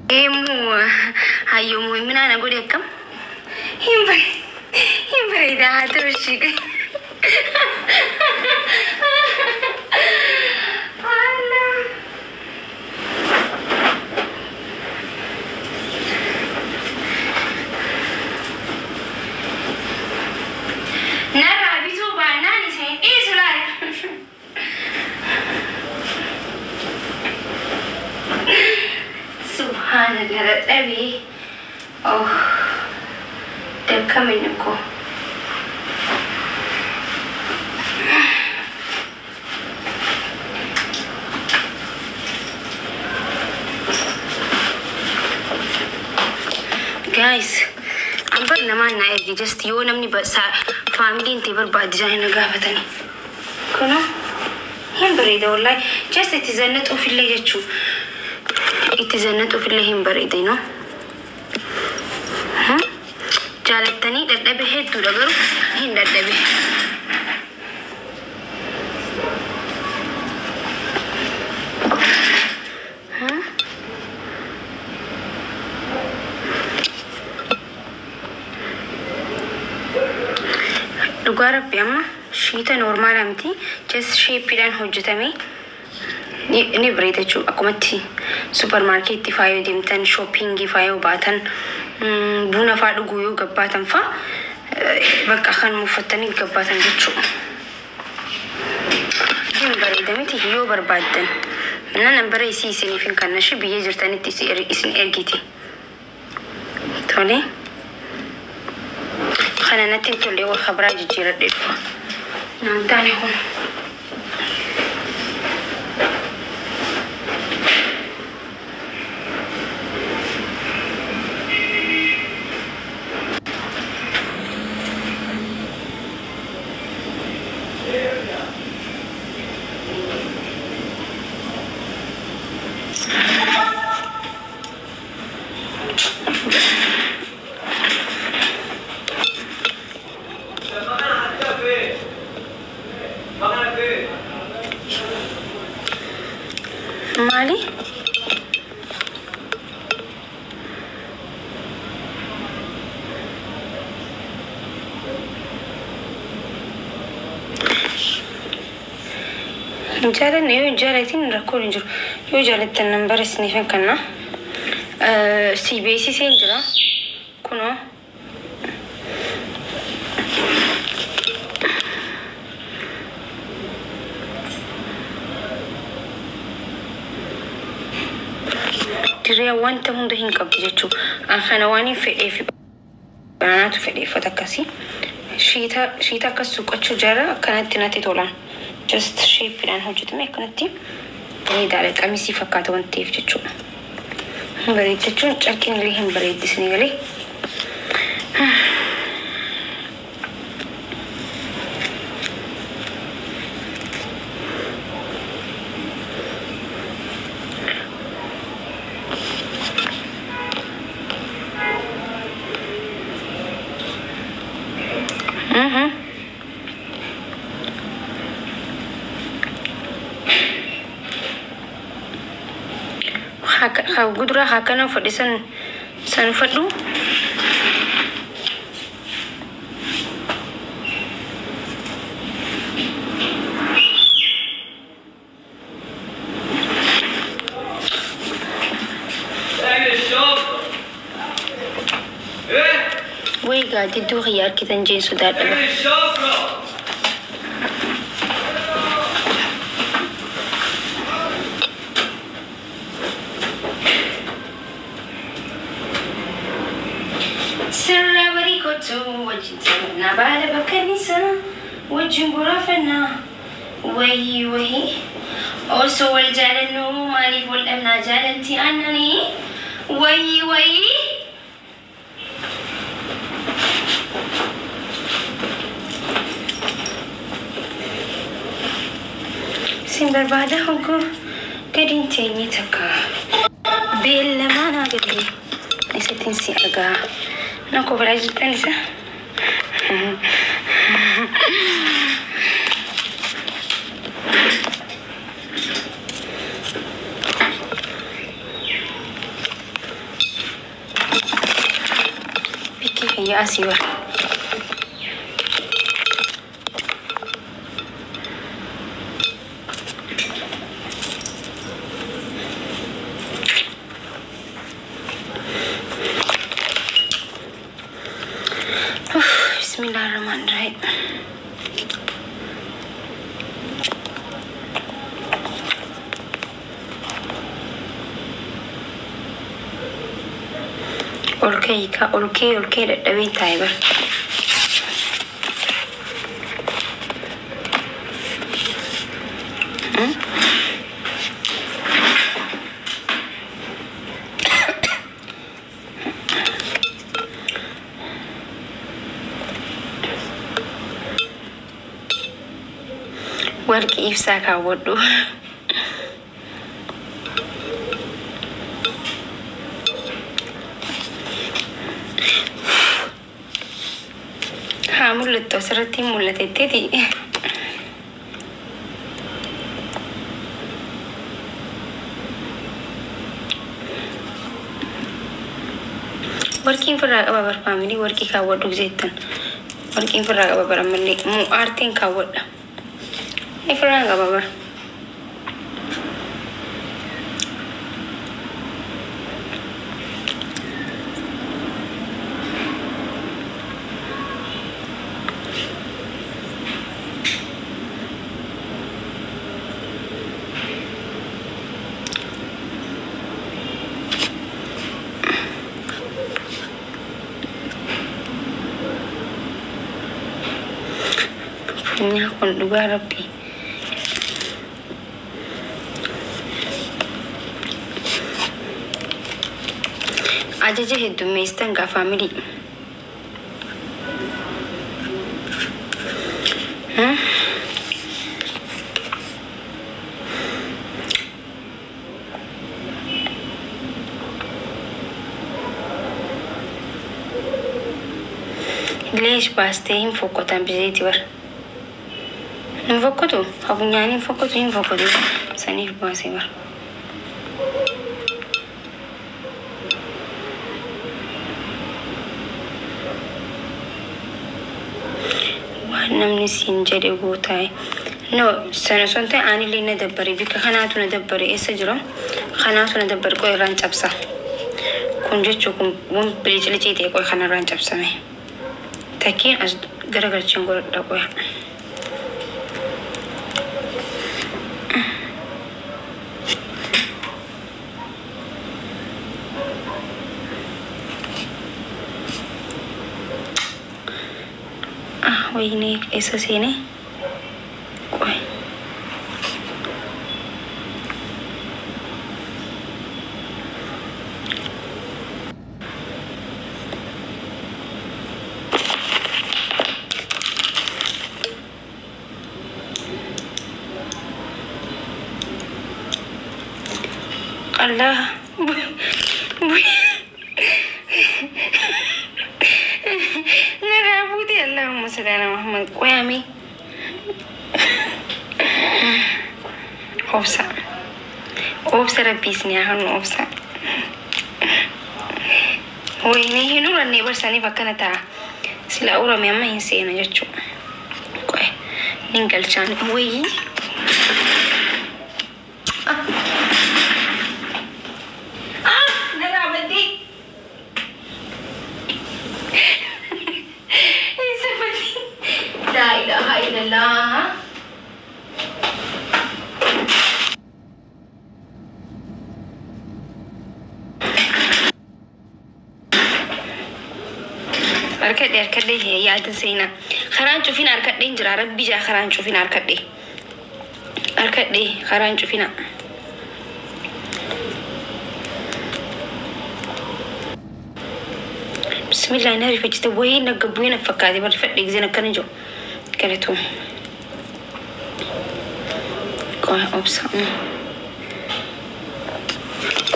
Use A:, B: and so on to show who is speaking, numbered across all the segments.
A: Emu, hayo muhimina na gode kam. Himbre da toshi. Subhanallah, oh, they're coming, Nico. Guys, I'm not going to just you and but family in table by design a gavatani. Kono, him buried or like just it is a net of illegal. It is a net of him buried, you know. Jalatani that they head to the girl, him that they Lugara Piama, sheet and normal empty, just shape it and hojutame. Ni breathe a committee supermarket if I dimtan shopping if I batan buna fadu guyu gabatan fa bakahan mufatani gabatan gichu him breathe miti yo barbadan nana bare si sinifin kanashi biye jirtani tisi isin ergiti tole khana natin tole wa khabra jira defa nan tani ho Mali? Jala ne jala tin recording jo yo jala tan number sniffing kana CBC senjra kuno Tira wanta hundo hinka bijechu akhanawani fi banatu fi fatakasi shita kasuqachu jara kanatti nati tolan just shape it and hojutame kanatti idare kamisi fakata wantif jechu bari jechu chakin li him bari disni gali How good Hakana for this and Sanfadu? We got the two here, kitten jeans to that. Sarabari koto wajin na bada bakanisa wajin burafana wahi also wal jalanu mali wal amna jalanti annani wahi simbar bada hogo gadin teni taka bella mana gadi isetin si aga Nako berajut kan Lisa? يا أسيور بسم الله الرحمن الرحيم أولكي للدوين تايبر warqii ibsaa kaawwadhu haa mul'attu asirratti mul'atetteeti warqiin firraa qaba bar faamilii warqii kaawwadhu jettan warqiin firraa qaba bar ammallee aartiin kaawwadha ifraan qaba bar ini aku dhugaa rabbi ajaja heddummeessan gaa faamilii ليش باستين فوقتان بزيتي ور نفكتو أبنياني نفكتو سنيف باسي ور namni siin jedhe gootaay no sana sonte ani li nadabbari bika kanaatu nadabbari esa jiro kanaatu nadabbari ko iraan cabsa kun jechu kun won bilicite ko kana iraan cabsame takin as garagarchin godda ko ini esa sini koi Allah اللهم صل على محمد قيامي أوبسا ربي سنياهن أوبسا ويني هنور أني برساني فكنا تا سلا أورا مياما ينسينا جاتشو قوي ننقل شان وي لا إله إلا الله أركضي هي يا تنسينا خران شوفين أركضي نجرا ربي جا خران شوفين أركضي خران شوفينا بسم الله نهاري فجت وين نقبوين فكادي برفع زينا كنجو كرتو كوي أوبسا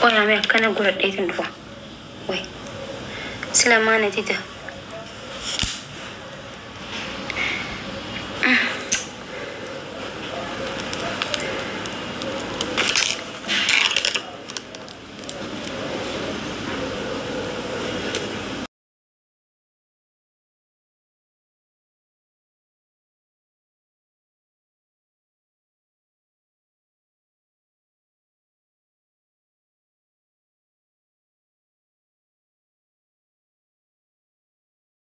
A: كوي عمي كنا قرر ايتن دفع وي سلامانة تيتا